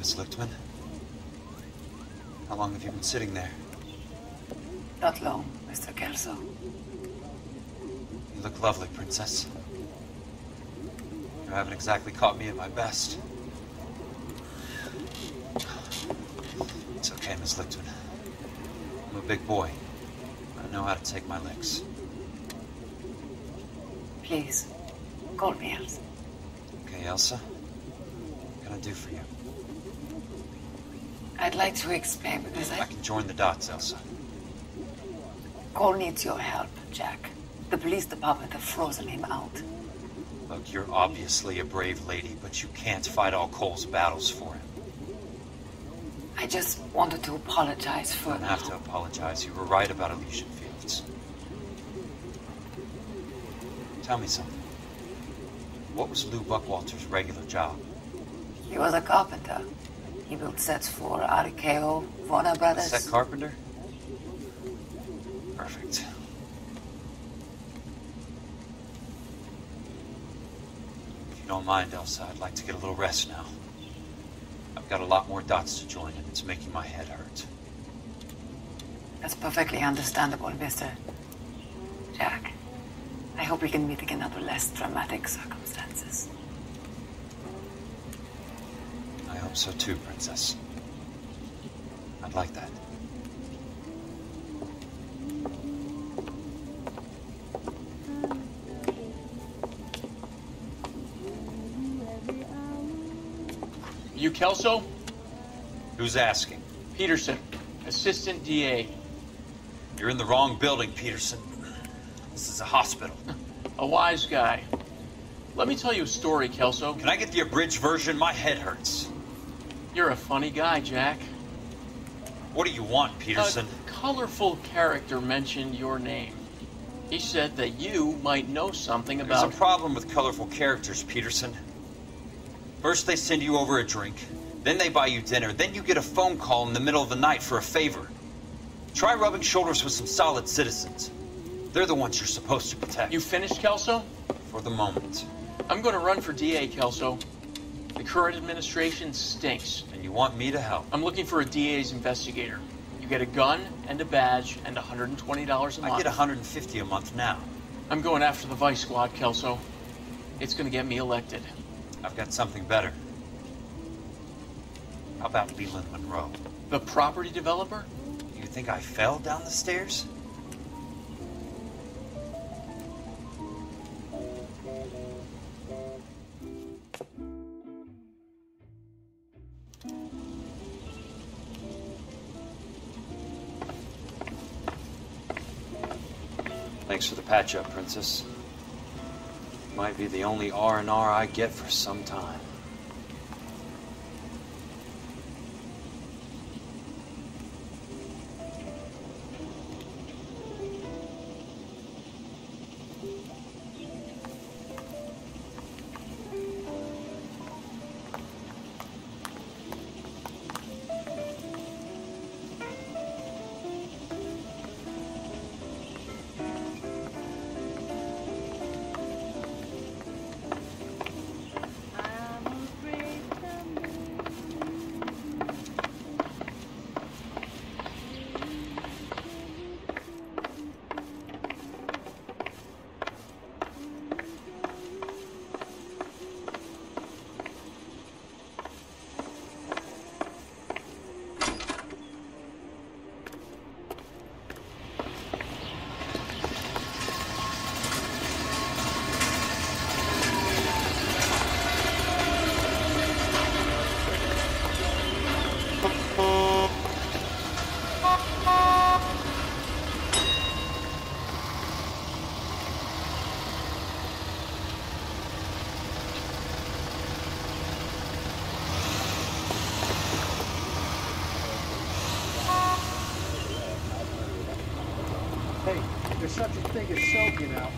Miss Lichtman. How long have you been sitting there? Not long, Mr. Kelso. You look lovely, Princess. You haven't exactly caught me at my best. It's okay, Miss Lichtman. I'm a big boy. I know how to take my licks. Please, call me Elsa. Okay, Elsa? What can I do for you? I'd like to explain because I can join the dots, Elsa. Cole needs your help, Jack. The police department have frozen him out. Look, you're obviously a brave lady, but you can't fight all Cole's battles for him. I just wanted to apologize for... You don't have to apologize. You were right about Elysian Fields. Tell me something. What was Lou Buckwalter's regular job? He was a carpenter. He built sets for RKO, Warner Brothers. Set carpenter? Perfect. If you don't mind, Elsa, I'd like to get a little rest now. I've got a lot more dots to join, and it's making my head hurt. That's perfectly understandable, Mr. Jack. I hope we can meet again under less dramatic circumstances. I hope so too, Princess. I'd like that. You Kelso? Who's asking? Peterson, Assistant DA. You're in the wrong building, Peterson. This is a hospital. A wise guy. Let me tell you a story, Kelso. Can I get the abridged version? My head hurts. You're a funny guy, Jack. What do you want, Peterson? A colorful character mentioned your name. He said that you might know something about... There's a problem with colorful characters, Peterson. First they send you over a drink, then they buy you dinner, then you get a phone call in the middle of the night for a favor. Try rubbing shoulders with some solid citizens. They're the ones you're supposed to protect. You finished, Kelso? For the moment. I'm going to run for DA, Kelso. The current administration stinks. And you want me to help? I'm looking for a DA's investigator. You get a gun and a badge and $120 a month. I get $150 a month now. I'm going after the Vice Squad, Kelso. It's going to get me elected. I've got something better. How about Leland Monroe? The property developer? You think I fell down the stairs? Thanks for the patch-up, Princess. Might be the only R&R I get for some time. There's such a thing as soap, you know.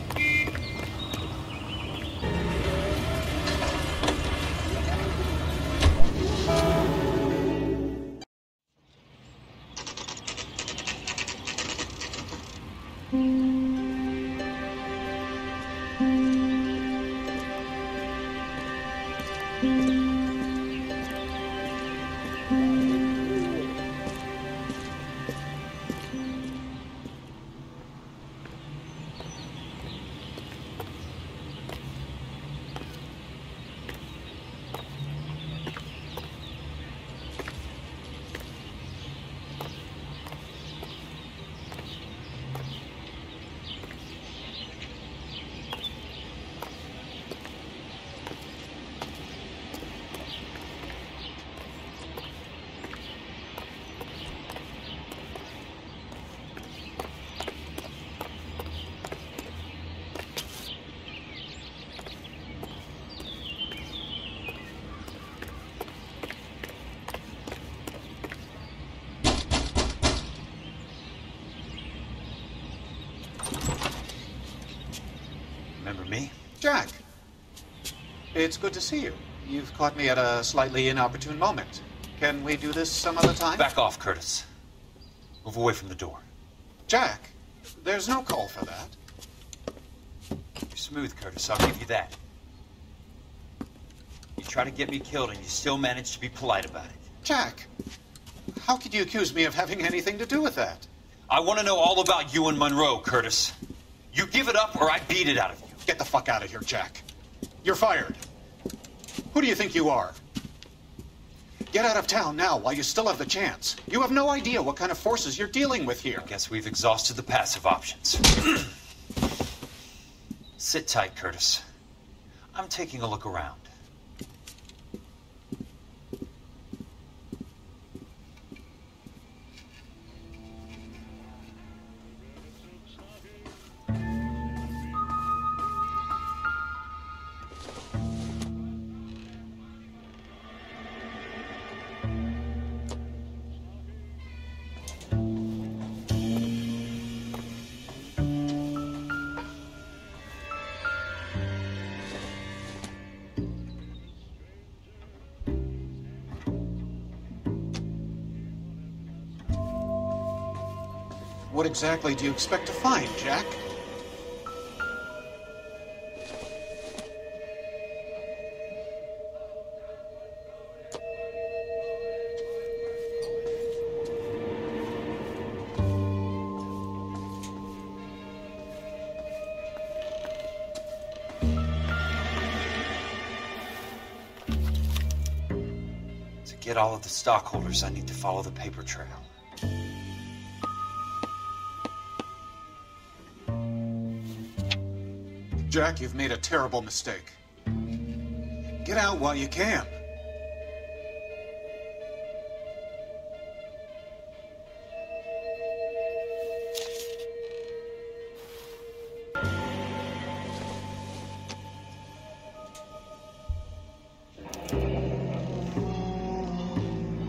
Remember me? Jack. It's good to see you. You've caught me at a slightly inopportune moment. Can we do this some other time? Back off, Curtis. Move away from the door. Jack, there's no call for that. You're smooth, Curtis. I'll give you that. You try to get me killed and you still manage to be polite about it. Jack, how could you accuse me of having anything to do with that? I want to know all about you and Monroe, Curtis. You give it up or I beat it out of you. Get the fuck out of here, Jack. You're fired. Who do you think you are? Get out of town now while you still have the chance. You have no idea what kind of forces you're dealing with here. I guess we've exhausted the passive options. Sit tight, Curtis. I'm taking a look around. What exactly do you expect to find, Jack? To get all of the stockholders, I need to follow the paper trail. Jack, you've made a terrible mistake. Get out while you can.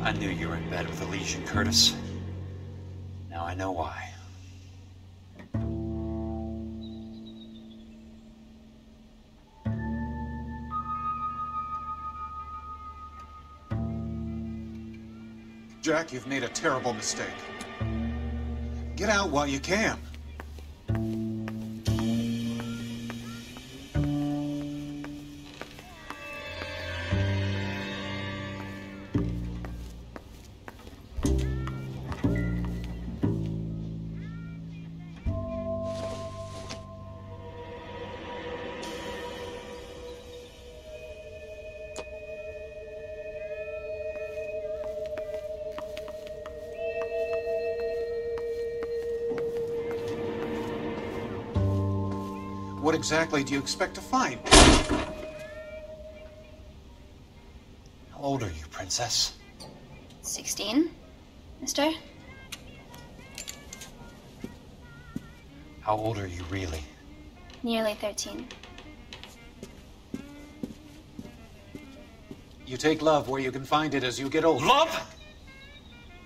I knew you were in bed with Elysian, Curtis. Now I know why. Jack, you've made a terrible mistake. Get out while you can. What exactly do you expect to find? How old are you, Princess? 16, mister? How old are you really? Nearly 13. You take love where you can find it as you get older. Love?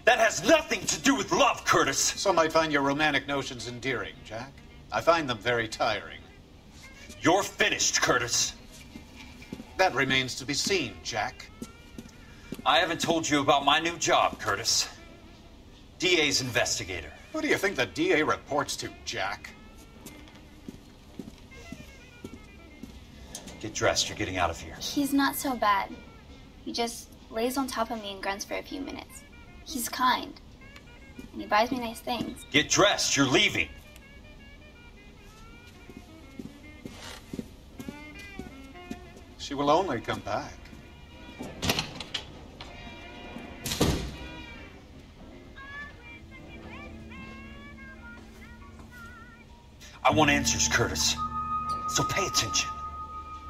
That has nothing to do with love, Curtis! Some might find your romantic notions endearing, Jack. I find them very tiring. You're finished, Curtis. That remains to be seen, Jack. I haven't told you about my new job, Curtis. DA's investigator. Who do you think the DA reports to, Jack? Get dressed, you're getting out of here. He's not so bad. He just lays on top of me and grunts for a few minutes. He's kind. And he buys me nice things. Get dressed, you're leaving. She will only come back. I want answers, Curtis. So pay attention.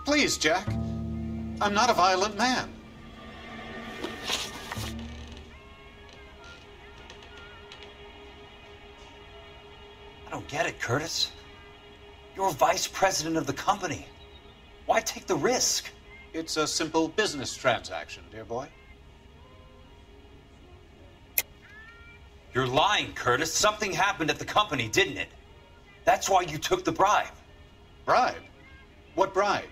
Please, Jack. I'm not a violent man. I don't get it, Curtis. You're vice president of the company. Why take the risk? It's a simple business transaction, dear boy. You're lying, Curtis. Something happened at the company, didn't it? That's why you took the bribe. Bribe? What bribe?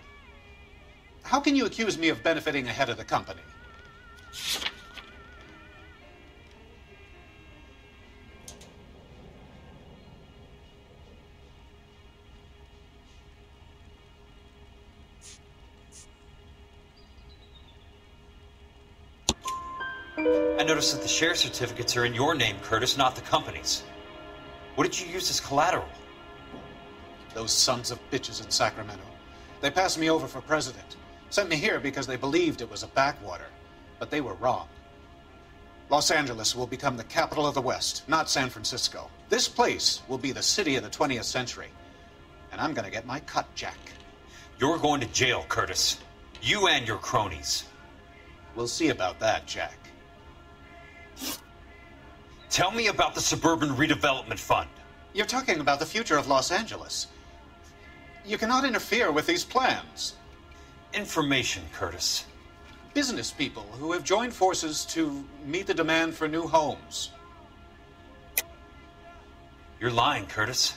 How can you accuse me of benefiting ahead of the company? I noticed that the share certificates are in your name, Curtis, not the company's. What did you use as collateral? Those sons of bitches in Sacramento. They passed me over for president. Sent me here because they believed it was a backwater. But they were wrong. Los Angeles will become the capital of the West, not San Francisco. This place will be the city of the 20th century. And I'm gonna get my cut, Jack. You're going to jail, Curtis. You and your cronies. We'll see about that, Jack. Tell me about the Suburban Redevelopment Fund. You're talking about the future of Los Angeles. You cannot interfere with these plans. Information, Curtis. Business people who have joined forces to meet the demand for new homes. You're lying, Curtis.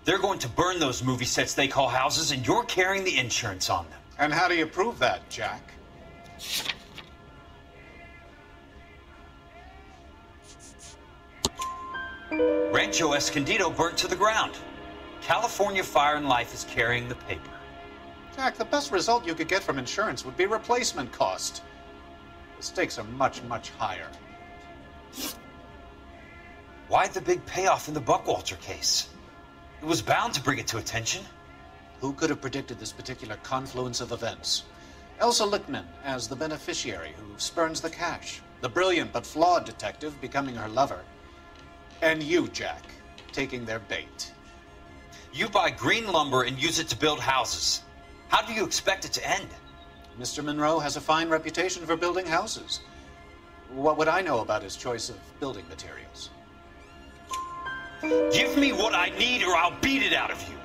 They're going to burn those movie sets they call houses, and you're carrying the insurance on them. And how do you prove that, Jack? Rancho Escondido burnt to the ground. California Fire and Life is carrying the paper. Jack, the best result you could get from insurance would be replacement cost. The stakes are much, much higher. Why the big payoff in the Buckwalter case? It was bound to bring it to attention. Who could have predicted this particular confluence of events? Elsa Lichtman as the beneficiary who spurns the cash. The brilliant but flawed detective becoming her lover. And you, Jack, taking their bait. You buy green lumber and use it to build houses. How do you expect it to end? Mr. Monroe has a fine reputation for building houses. What would I know about his choice of building materials? Give me what I need or I'll beat it out of you.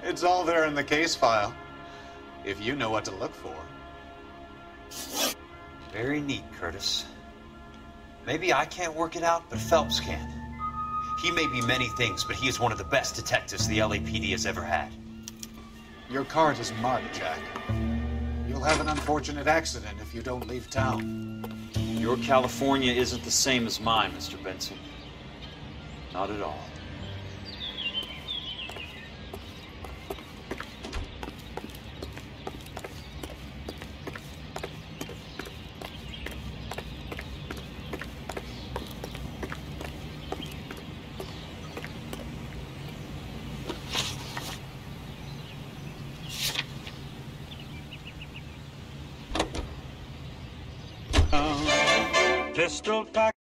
It's all there in the case file, if you know what to look for. Very neat, Curtis. Maybe I can't work it out, but Phelps can. He may be many things, but he is one of the best detectives the LAPD has ever had. Your cart is mud, Jack. You'll have an unfortunate accident if you don't leave town. Your California isn't the same as mine, Mr. Benson. Not at all. Pistol pack.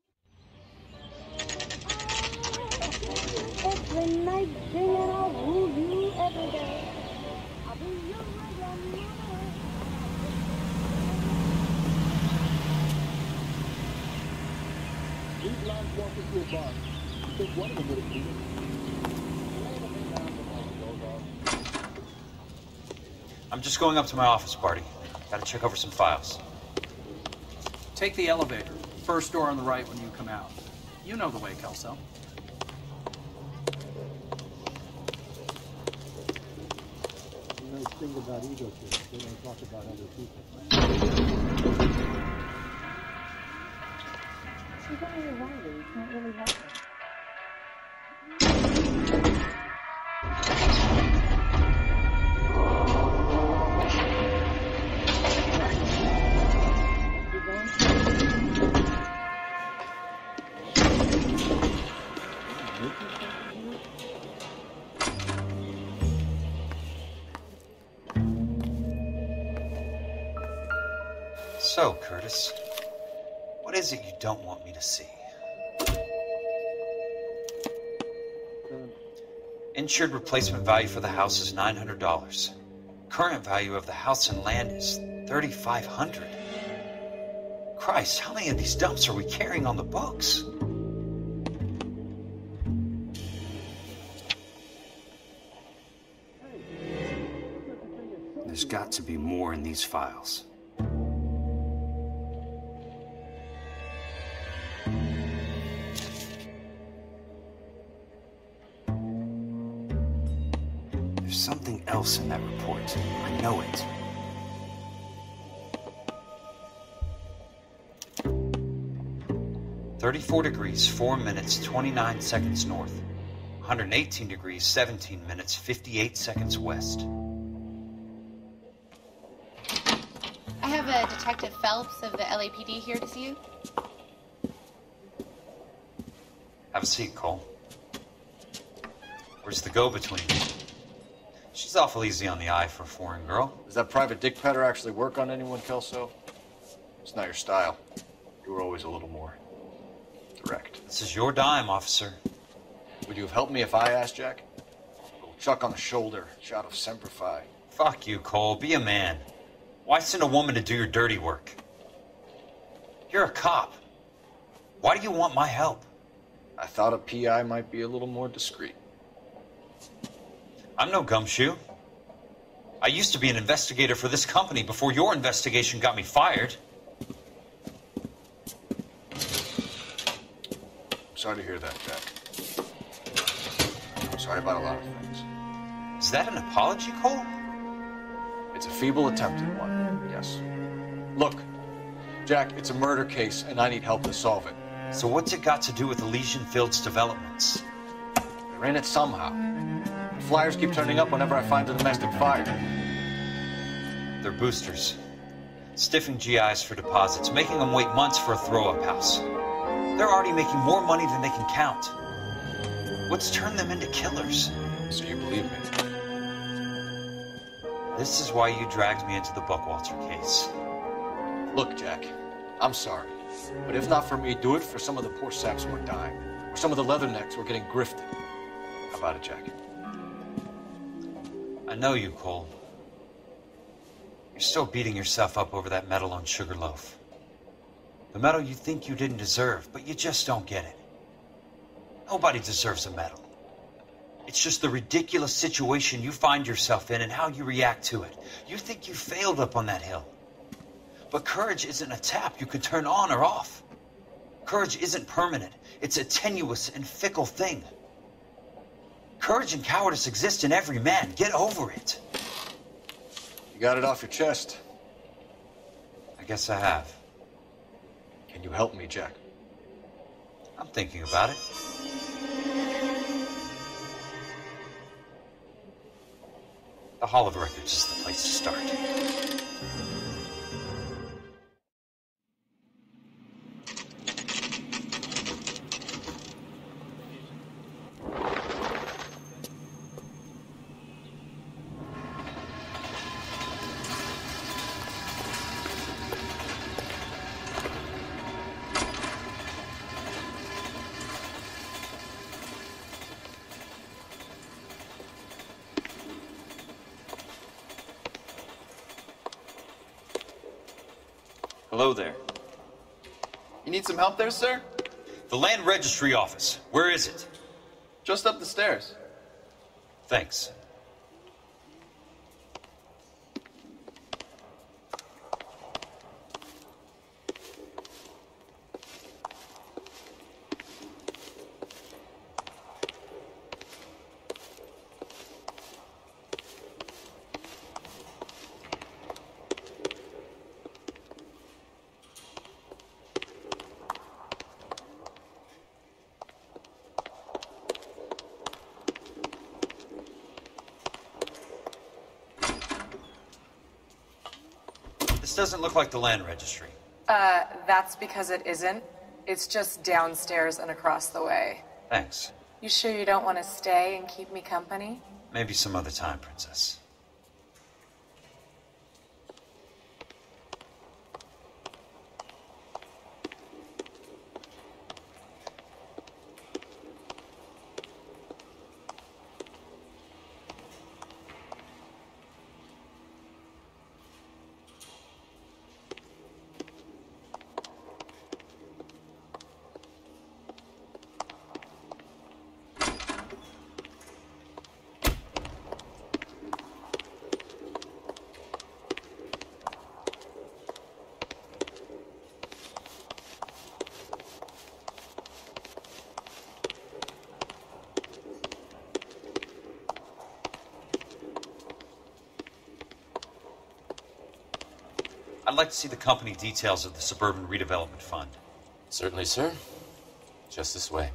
Every night, singing, I'll woo you every day. I'll be your regular. These lines walk into a bar. You think one of them would have been? I'm just going up to my office, Barty. Gotta check over some files. Take the elevator. First door on the right when you come out. You know the way, Kelso. The nice thing about ego trips, they don't talk about other people. She's only a writer. You can't really help her. So, Curtis, what is it you don't want me to see? Insured replacement value for the house is $900. Current value of the house and land is $3,500. Christ, how many of these dumps are we carrying on the books? There's got to be more in these files. There's something else in that report. I know it. "34 degrees, 4 minutes, 29 seconds north. 118 degrees, 17 minutes, 58 seconds west." I have a Detective Phelps of the LAPD here to see you. Have a seat, Cole. Where's the go-between? She's awful easy on the eye for a foreign girl. Does that private dick petter actually work on anyone, Kelso? It's not your style. You were always a little more direct. This is your dime, officer. Would you have helped me if I asked, Jack? A little chuck on the shoulder, shot of Semper Fi. Fuck you, Cole. Be a man. Why send a woman to do your dirty work? You're a cop. Why do you want my help? I thought a PI might be a little more discreet. I'm no gumshoe. I used to be an investigator for this company before your investigation got me fired. Sorry to hear that, Jack. I'm sorry about a lot of things. Is that an apology, Cole? It's a feeble attempt at one, yes. Look, Jack, it's a murder case, and I need help to solve it. So what's it got to do with Elysian Fields developments? They're in it somehow. The flyers keep turning up whenever I find a domestic fire. They're boosters. Stiffing GIs for deposits, making them wait months for a throw-up house. They're already making more money than they can count. What's turned them into killers? So you believe me? This is why you dragged me into the Buckwalter case. Look, Jack, I'm sorry. But if not for me, do it for some of the poor saps who are dying. Or some of the leathernecks who are getting grifted. How about it, Jack? I know you, Cole. You're still beating yourself up over that medal on Sugarloaf. The medal you think you didn't deserve, but you just don't get it. Nobody deserves a medal. It's just the ridiculous situation you find yourself in and how you react to it. You think you failed up on that hill. But courage isn't a tap you can turn on or off. Courage isn't permanent. It's a tenuous and fickle thing. Courage and cowardice exist in every man. Get over it. You got it off your chest. I guess I have. Can you help me, Jack? I'm thinking about it. The Hall of Records is the place to start. Hello there. You need some help there, sir? The Land Registry Office. Where is it? Just up the stairs. Thanks. This doesn't look like the Land Registry. That's because it isn't. It's just downstairs and across the way. Thanks. You sure you don't want to stay and keep me company? Maybe some other time, Princess. I'd like to see the company details of the Suburban Redevelopment Fund. Certainly, sir. Just this way.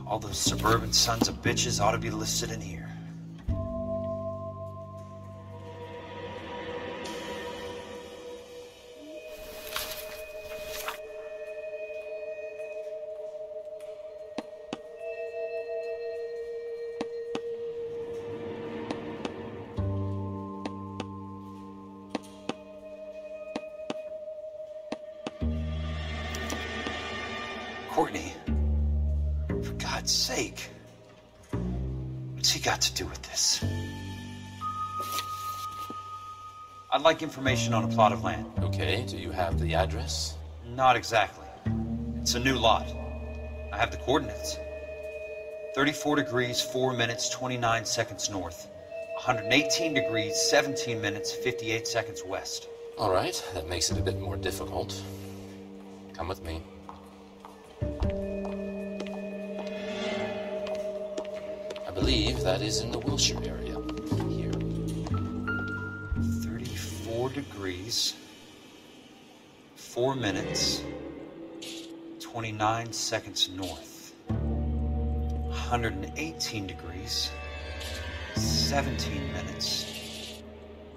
All those suburban sons of bitches ought to be listed in here. Courtney. For God's sake. What's he got to do with this? I'd like information on a plot of land. Okay, do you have the address? Not exactly. It's a new lot. I have the coordinates. 34 degrees, 4 minutes, 29 seconds north. 118 degrees, 17 minutes, 58 seconds west. All right, that makes it a bit more difficult. Come with me. I believe that is in the Wilshire area. Here. 34 degrees, 4 minutes, 29 seconds north. 118 degrees, 17 minutes,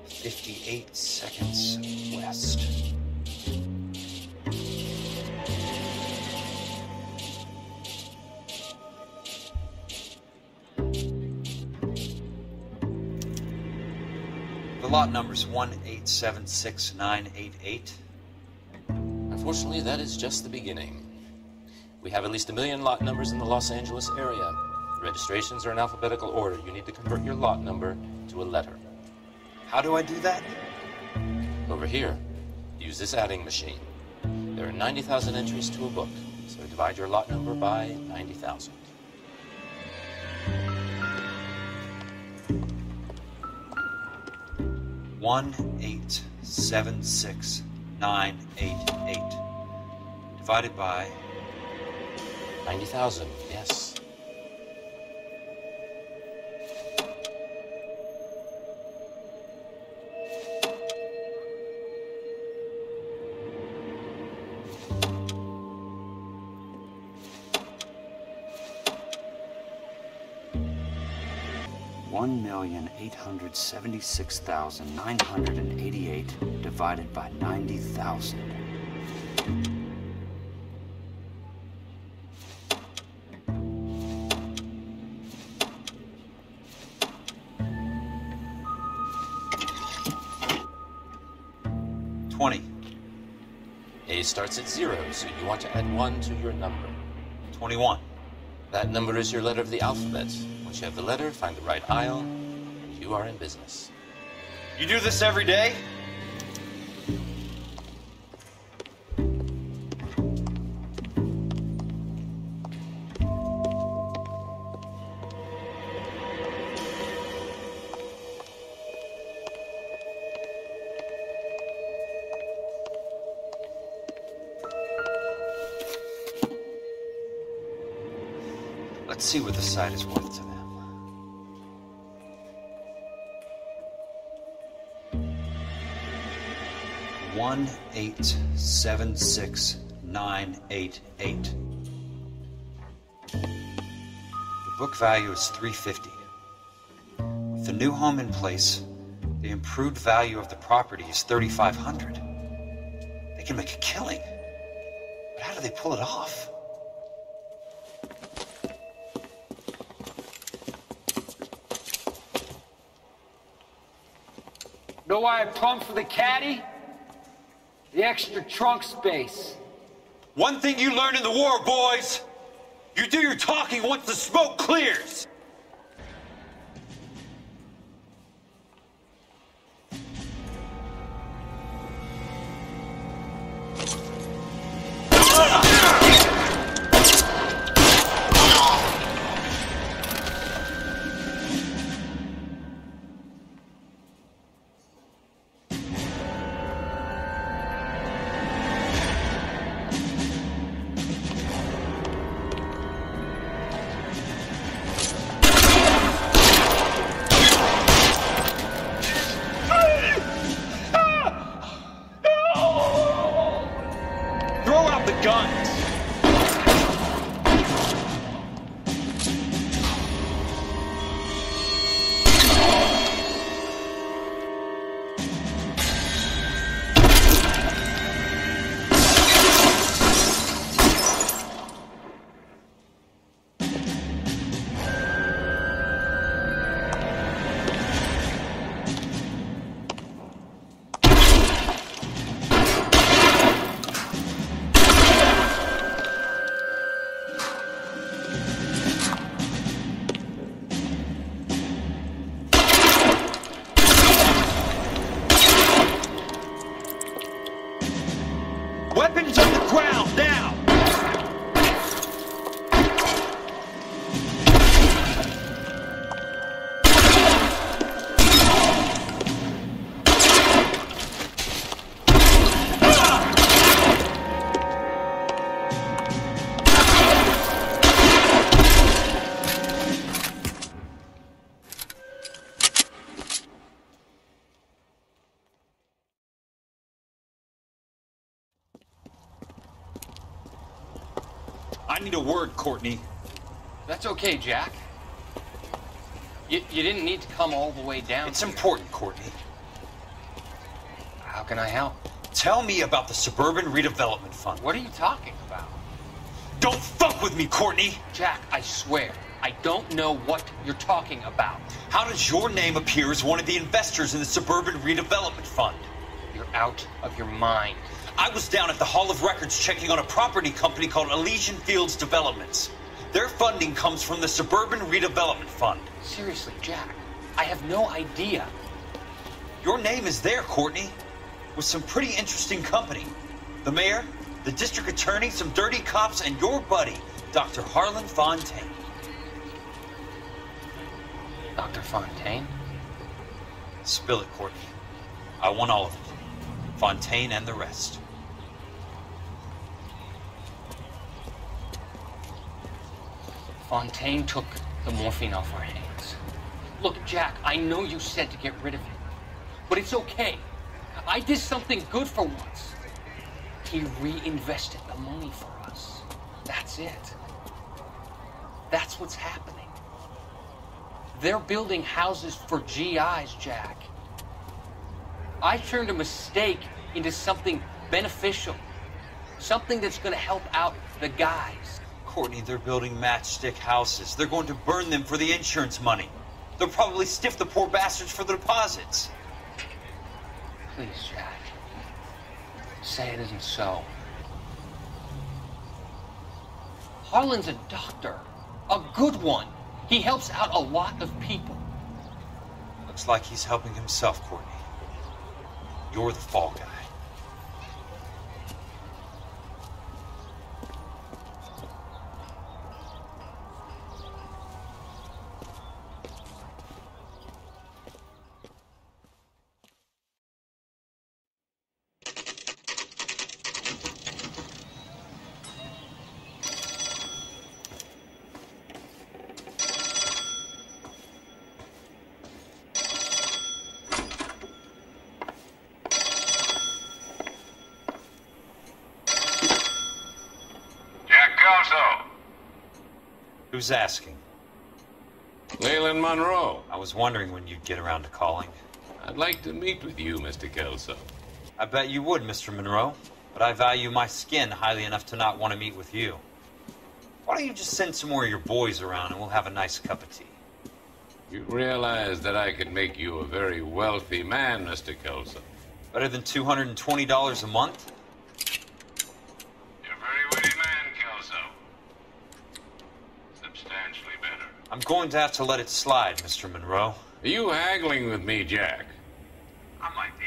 58 seconds west. The lot number's 1876988. Unfortunately, that is just the beginning. We have at least 1 million lot numbers in the Los Angeles area. Registrations are in alphabetical order. You need to convert your lot number to a letter. How do I do that? Over here, use this adding machine. There are 90,000 entries to a book, so divide your lot number by 90,000. One 1876988 divided by 90,000. Yes. $1,876,988 divided by 90,000. A starts at 0, so you want to add 1 to your number. 21. That number is your letter of the alphabet. Once you have the letter, find the right aisle, and you are in business. You do this every day? Let's see what the site is worth to them. $1,876,988. The book value is $350. With the new home in place, the improved value of the property is $3,500. They can make a killing. But how do they pull it off? Know why I plumbed for the caddy? The extra trunk space. One thing you learned in the war, boys. You do your talking once the smoke clears. I need a word, Courtney. That's okay, Jack. You didn't need to come all the way down. It's important, Courtney. How can I help? Tell me about the Suburban Redevelopment Fund. What are you talking about? Don't fuck with me, Courtney! Jack, I swear, I don't know what you're talking about. How does your name appear as one of the investors in the Suburban Redevelopment Fund? You're out of your mind. I was down at the Hall of Records checking on a property company called Elysian Fields Developments. Their funding comes from the Suburban Redevelopment Fund. Seriously, Jack, I have no idea. Your name is there, Courtney, with some pretty interesting company. The mayor, the district attorney, some dirty cops, and your buddy, Dr. Harlan Fontaine. Dr. Fontaine? Spill it, Courtney. I want all of it. Fontaine and the rest. Fontaine took the morphine off our hands. Look, Jack, I know you said to get rid of him, but it's okay. I did something good for once. He reinvested the money for us. That's it. That's what's happening. They're building houses for GIs, Jack. I turned a mistake into something beneficial. Something that's going to help out the guys. Courtney, they're building matchstick houses. They're going to burn them for the insurance money. They'll probably stiff the poor bastards for the deposits. Please, Jack. Say it isn't so. Harlan's a doctor. A good one. He helps out a lot of people. Looks like he's helping himself, Courtney. You're the fall guy. Who's asking? Leland Monroe. I was wondering when you'd get around to calling. I'd like to meet with you, Mr. Kelso. I bet you would, Mr. Monroe. But I value my skin highly enough to not want to meet with you. Why don't you just send some more of your boys around and we'll have a nice cup of tea? You realize that I could make you a very wealthy man, Mr. Kelso. Better than $220 a month? You're a very witty man, Kelso. Substantially better. I'm going to have to let it slide, Mr. Monroe. Are you haggling with me, Jack? I might be.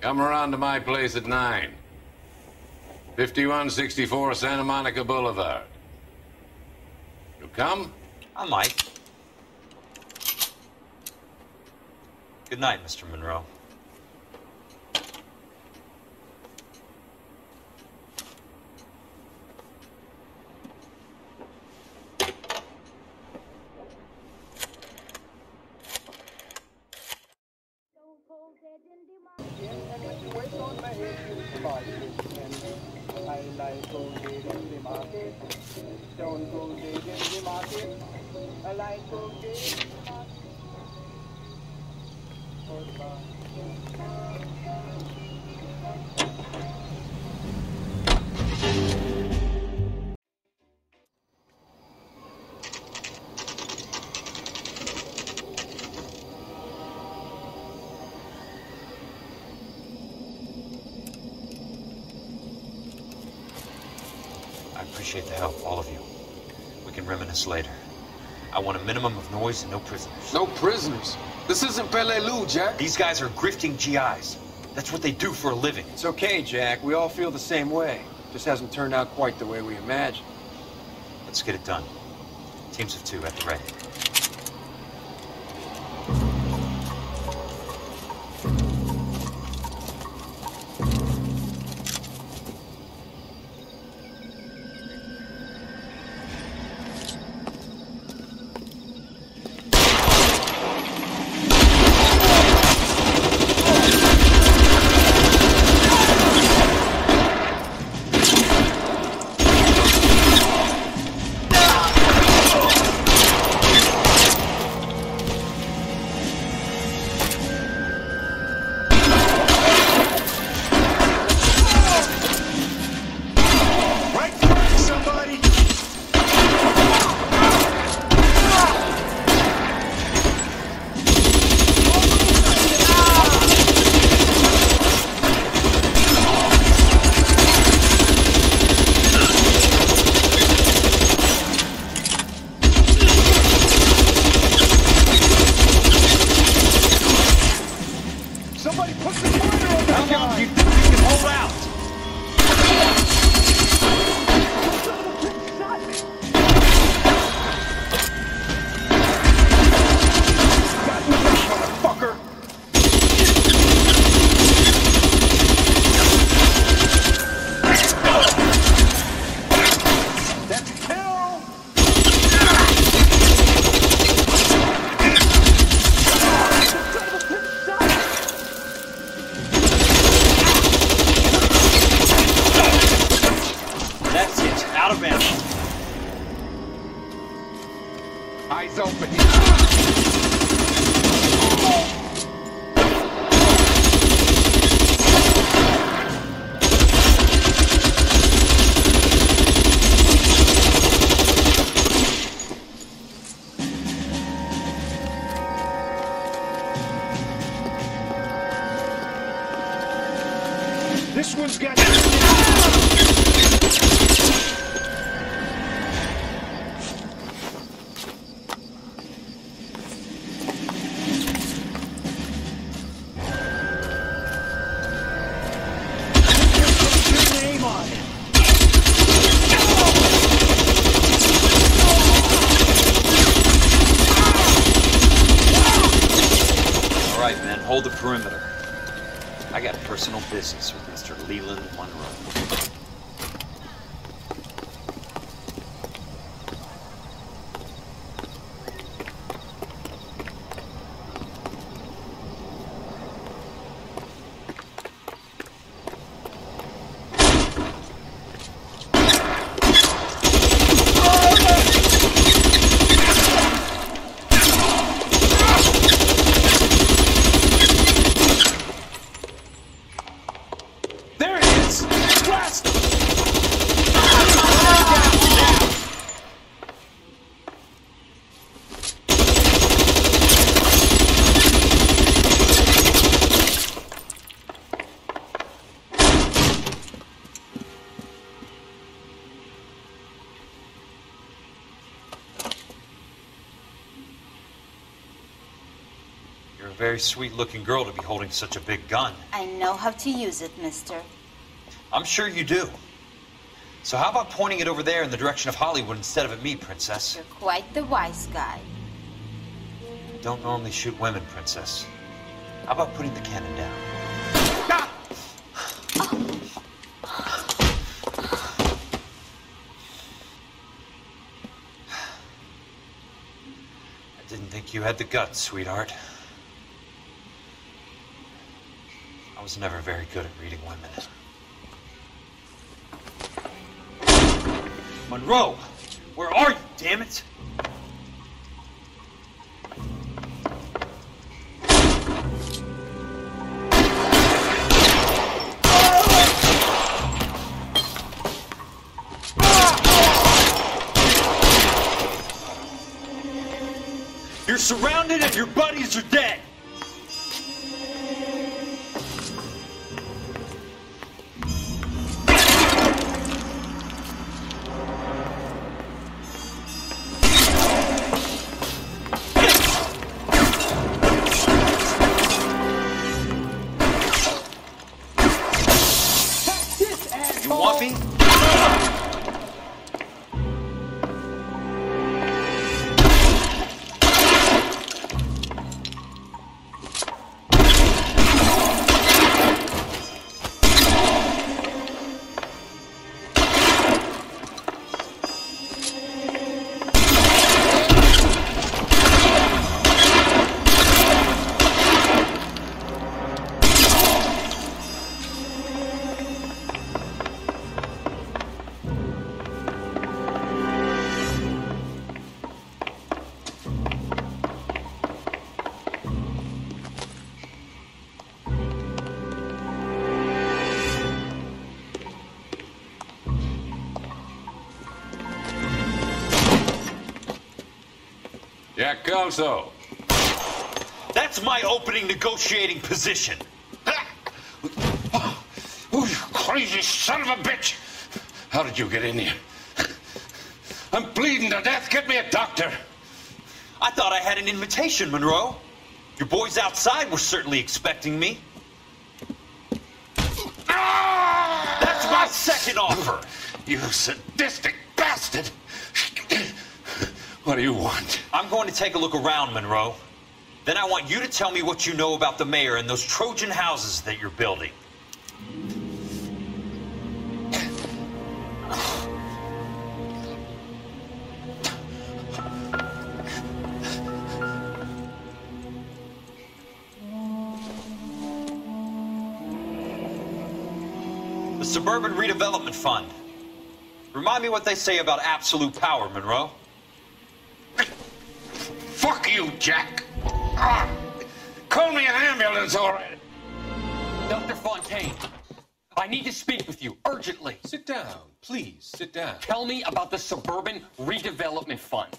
Come around to my place at 9. 5164 Santa Monica Boulevard. You come? I might. Good night, Mr. Monroe. Don't go dig in the market. I like to dig in the market. I appreciate the help, all of you. We can reminisce later. I want a minimum of noise and no prisoners. No prisoners? This isn't Peleliu, Jack. These guys are grifting GIs. That's what they do for a living. It's okay, Jack. We all feel the same way. Just hasn't turned out quite the way we imagined. Let's get it done. Teams of 2 at the ready. Somebody put the fire on that How long guy! do you think you can hold out? Motherfucker! That's a kill! That's it. Out of ammo. Eyes open. This one's got... All right, man, hold the perimeter. I got personal business with Mr. Leland Monroe. You're a very sweet-looking girl to be holding such a big gun. I know how to use it, mister. I'm sure you do. So how about pointing it over there in the direction of Hollywood instead of at me, Princess? You're quite the wise guy. I don't normally shoot women, Princess. How about putting the cannon down? I didn't think you had the guts, sweetheart. I was never very good at reading women. Monroe! Where are you, damn it? You're surrounded and your buddies are dead! You want me? Jack Kelso. That's my opening negotiating position. Oh, you crazy son of a bitch! How did you get in here? I'm bleeding to death. Get me a doctor. I thought I had an invitation, Monroe. Your boys outside were certainly expecting me. second offer! You sadistic bastard! What do you want? I'm going to take a look around, Monroe. Then I want you to tell me what you know about the mayor and those Trojan houses that you're building. The Suburban Redevelopment Fund. Remind me what they say about absolute power, Monroe. Fuck you, Jack! Call me an ambulance already! Dr. Fontaine, I need to speak with you urgently. Sit down, please, sit down. Tell me about the Suburban Redevelopment Fund.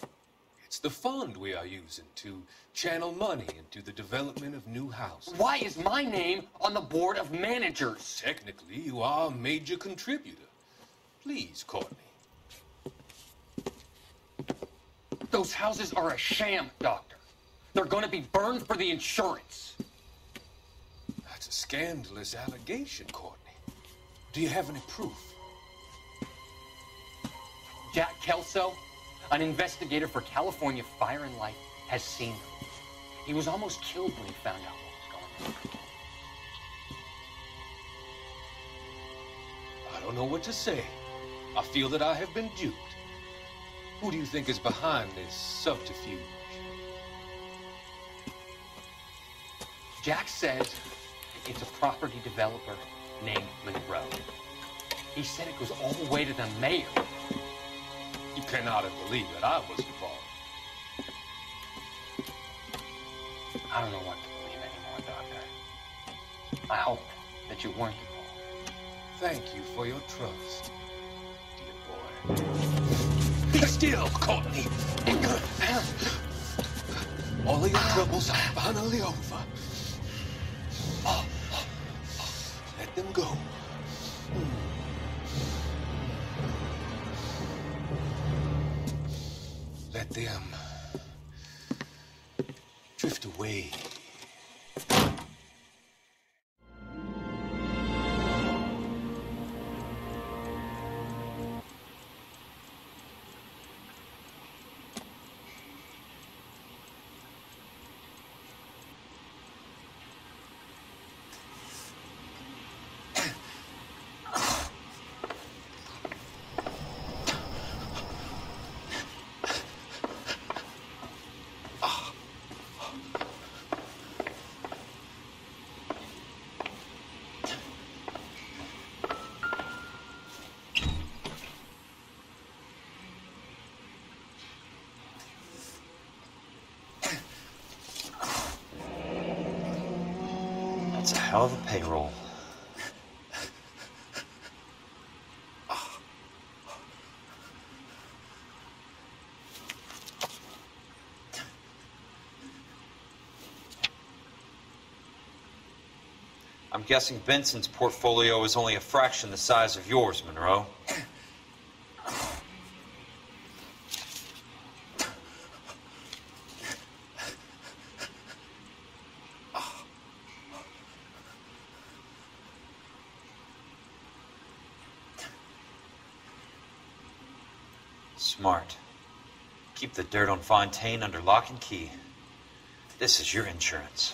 It's the fund we are using to channel money into the development of new houses. Why is my name on the board of managers? Technically, you are a major contributor. Please, Courtney. Those houses are a sham, Doctor. They're going to be burned for the insurance. That's a scandalous allegation, Courtney. Do you have any proof? Jack Kelso, an investigator for California Fire and Life, has seen them. He was almost killed when he found out what was going on. I don't know what to say. I feel that I have been duped. Who do you think is behind this subterfuge? Jack says it's a property developer named Monroe. He said it goes all the way to the mayor. You cannot have believed that I was involved. I don't know what to believe anymore, Doctor. I hope that you weren't involved. Thank you for your trust, dear boy. Be still, Courtney. All of your troubles are finally over. Let them go. Let them drift away. That's a hell of a payroll. I'm guessing Benson's portfolio is only a fraction the size of yours, Monroe. Smart. Keep the dirt on Fontaine under lock and key. This is your insurance.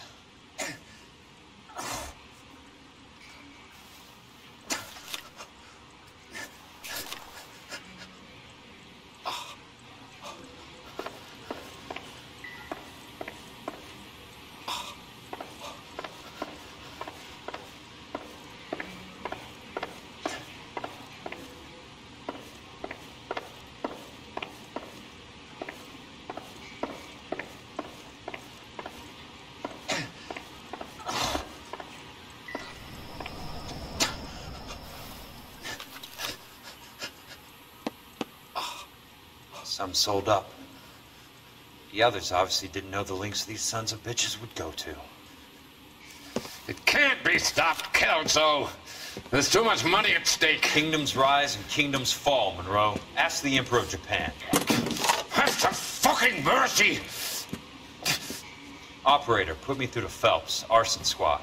Some sold up. The others obviously didn't know the lengths these sons of bitches would go to. It can't be stopped, Kelso. There's too much money at stake. Kingdoms rise and kingdoms fall, Monroe. Ask the Emperor of Japan. Have some fucking mercy! Operator, put me through to Phelps, Arson squad.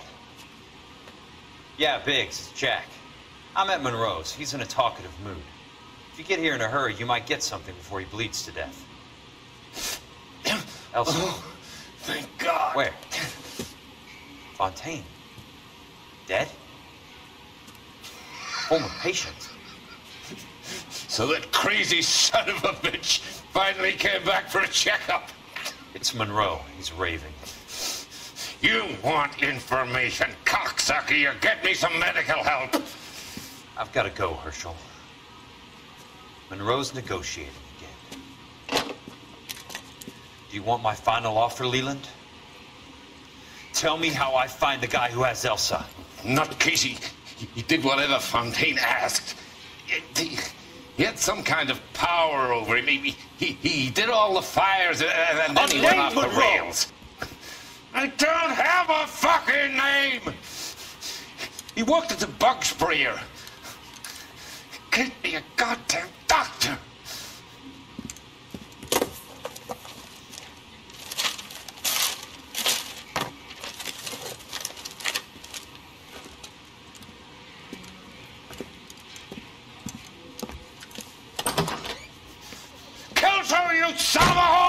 Yeah, Biggs, it's Jack. I'm at Monroe's. He's in a talkative mood. If you get here in a hurry, you might get something before he bleeds to death. Elsa. Oh, thank God. Where? Fontaine. Dead? Former patient. So that crazy son of a bitch finally came back for a checkup. It's Monroe. He's raving. You want information, cocksucker. You get me some medical help. I've got to go, Herschel. Monroe's negotiating again. Do you want my final offer, Leland? Tell me how I find the guy who has Elsa. Nutcase, he did whatever Fontaine asked. He had some kind of power over him. He did all the fires and then he went off the rails. I don't have a fucking name! He worked as a bug sprayer. Get me a goddamn doctor! Kelso, you son of a whore!